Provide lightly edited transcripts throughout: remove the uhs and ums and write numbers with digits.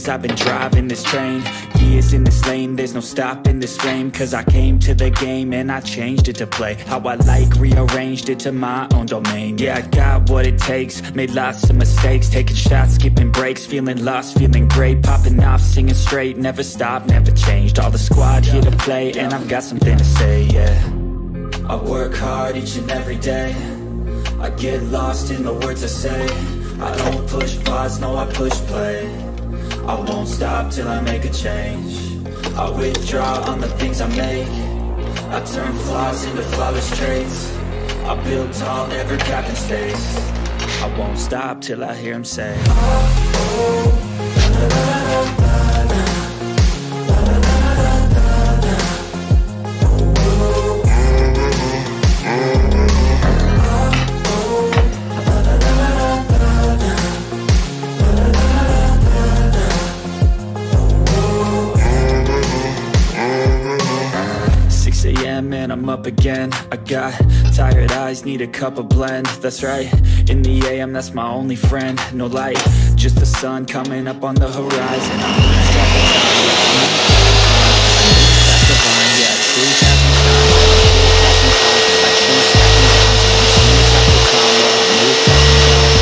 veins, I've been driving this train. Years in this lane, there's no stopping this flame. Cause I came to the game and I changed it to play how I like, rearranged it to my own domain. Yeah, I got what it takes, made lots of mistakes, taking shots, skipping breaks, feeling lost, feeling great, popping off, singing straight, never stopped, never changed. All the squad here to play, and I've got something to say, yeah. I work hard each and every day, I get lost in the words I say. I don't push pause, no I push play. I won't stop till I make a change. I withdraw on the things I make. I turn flaws into flawless traits. I build tall, never capped in space. I won't stop till I hear him say, oh, oh, da, da, da, da, da. And I'm up again. I got tired eyes, need a cup of blend. That's right, in the AM, that's my only friend. No light, just the sun coming up on the horizon. I'm losing track of time, that's divine, yeah, true passion time. I choose stacking times, I'm seeing half the time while I move passing time.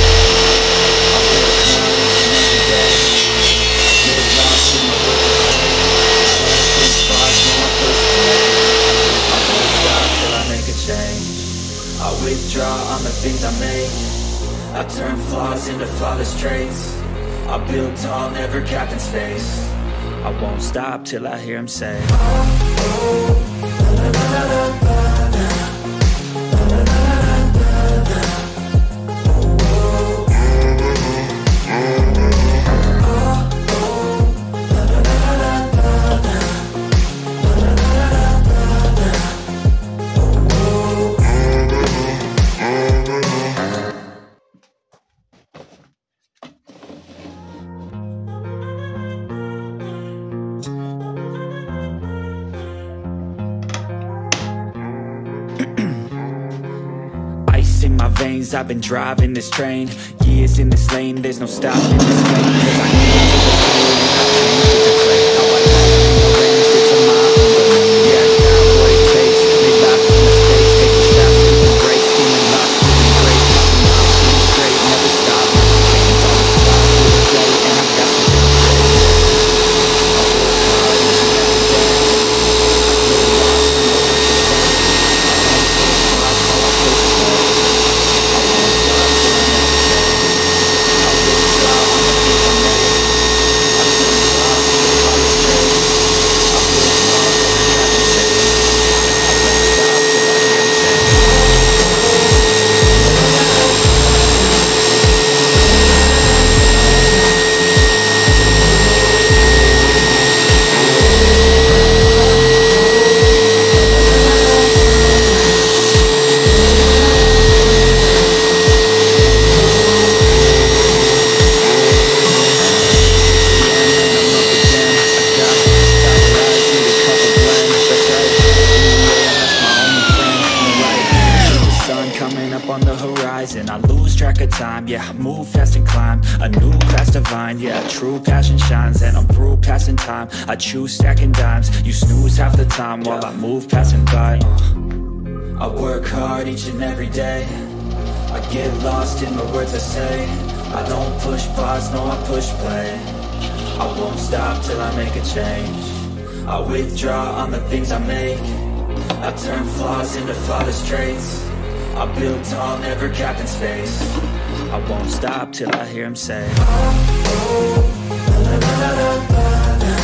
I work hard each and every day, get lost in the world of play. I push bars, no I push play. I withdraw on the things I make. I turn flaws into flawless traits. I build tall, never capped in space. I won't stop till I hear him say, oh, oh, da, da, da, da, da. In my veins, I've been driving this train. Years in this lane, there's no stopping this flame. Cause I came to the game and I changed it to play how I like, arranged it to my own domain. Yeah, I got what it takes, made lots of mistakes, taking shots, skipping breaks, feeling lost, feeling great, popping off, feeling straight, never stop, never change. All the squad here to play, and I've got something to say, yeah. I work hard each and every day, I get lost in the words I say. I don't push hard, no I push play. On the horizon, I lose track of time. Yeah, I move fast and climb a new class divine. Yeah, true passion shines, and I'm through passing time. I choose stacking dimes. You snooze half the time while I move passing by. I work hard each and every day. I get lost in the words I say. I don't push pause, no I push play. I won't stop till I make a change. I withdraw on the things I make. I turn flaws into flawless traits. I build tall, never capped in space. I won't stop till I hear him say, oh, oh, da, da, da, da, da, da.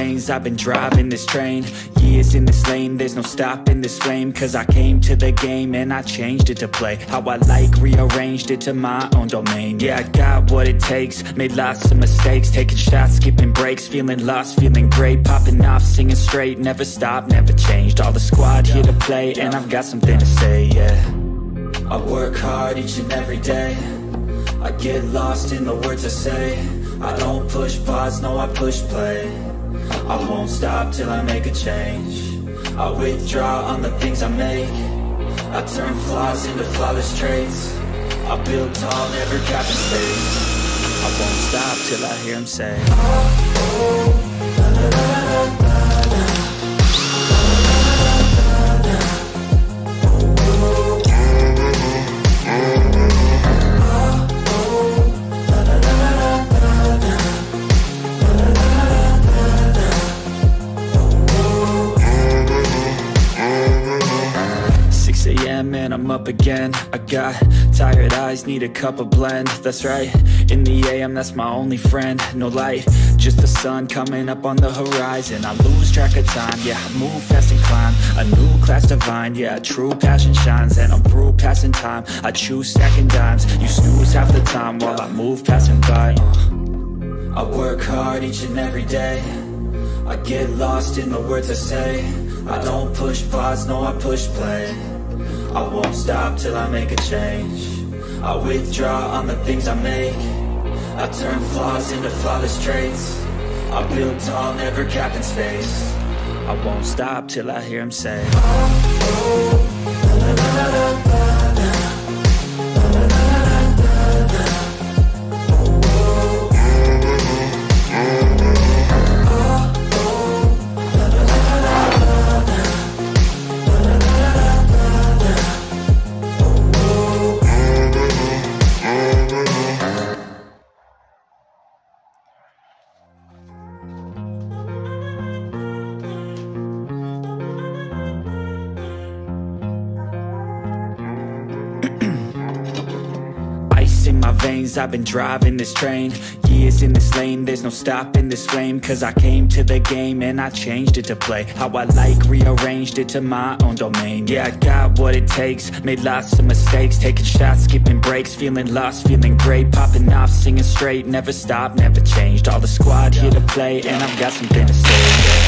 veins, I've been driving this train. Years in this lane, there's no stopping this flame. Cause I came to the game and I changed it to play how I like, rearranged it to my own domain. Yeah, I got what it takes, made lots of mistakes, taking shots, skipping breaks, feeling lost, feeling great, popping off, singing straight, never stopped, never changed. All the squad here to play, and I've got something to say, yeah. I work hard each and every day, I get lost in the words I say. I don't push pause, no, I push play. I won't stop till I make a change. I withdraw on the things I make. I turn flaws into flawless traits. I build tall, never cap in space. I won't stop till I hear him say, oh, oh, da, da, da, da, da. And I'm up again. I got tired eyes, need a cup of blend. That's right, in the AM, that's my only friend. No light, just the sun coming up on the horizon. I lose track of time, yeah, I move fast and climb a new class divine, yeah, true passion shines. And I'm through passing time, I choose stacking dimes. You snooze half the time while I move passing by. I work hard each and every day, I get lost in the words I say. I don't push pause, no, I push play. I won't stop till I make a change. I withdraw on the things I make. I turn flaws into flawless traits. I build tall, never cap in space. I won't stop till I hear him say, oh, oh, da, da, da, da, da. In my veins, I've been driving this train. Years in this lane, there's no stopping this flame. Cause I came to the game and I changed it to play how I like, rearranged it to my own domain. Yeah, I got what it takes, made lots of mistakes, taking shots, skipping breaks, feeling lost, feeling great, popping off, singing straight, never stopped, never changed. All the squad here to play, and I've got something to say, yeah.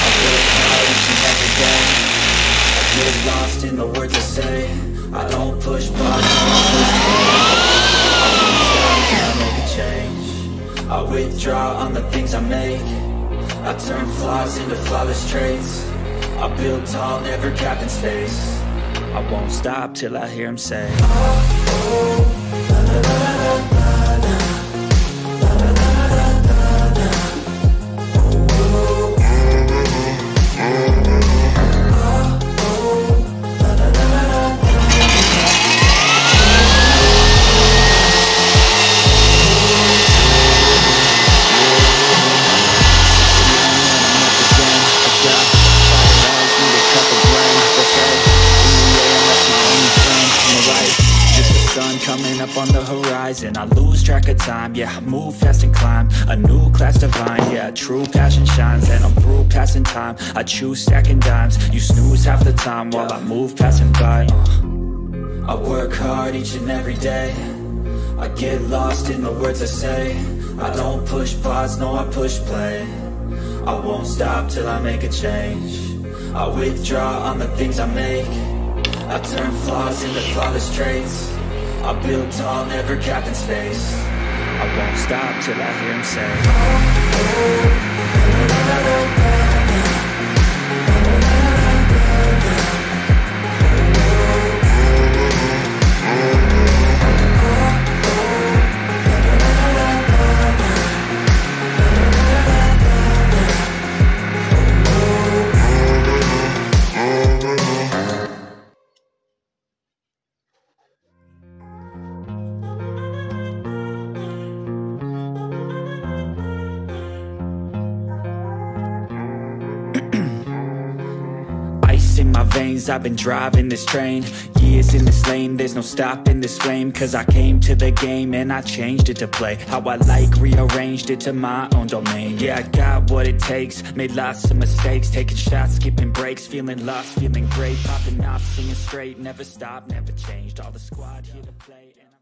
I work hard each and every day, I get lost in the words I say. I don't push buttons, I withdraw on the things I make. I turn flaws into flawless traits. I build tall, never cap in space. I won't stop till I hear him say, oh, oh, da, da, da, da, da. Coming up on the horizon, I lose track of time, yeah, I move fast and climb a new class divine, yeah, true passion shines. And I'm through passing time, I choose stacking dimes. You snooze half the time while I move passing by. I work hard each and every day, I get lost in the words I say. I don't push pause, no, I push play. I won't stop till I make a change. I withdraw on the things I make. I turn flaws into flawless traits. I build tall, never cap in space. I won't stop till I hear him say, oh, oh, da, da, da, da. in my veins, I've been driving this train. Years in this lane, there's no stopping this flame. Cause I came to the game and I changed it to play how I like, rearranged it to my own domain. Yeah, I got what it takes, made lots of mistakes, taking shots, skipping breaks, feeling lost, feeling great, popping off, singing straight, never stopped, never changed, all the squad here to play and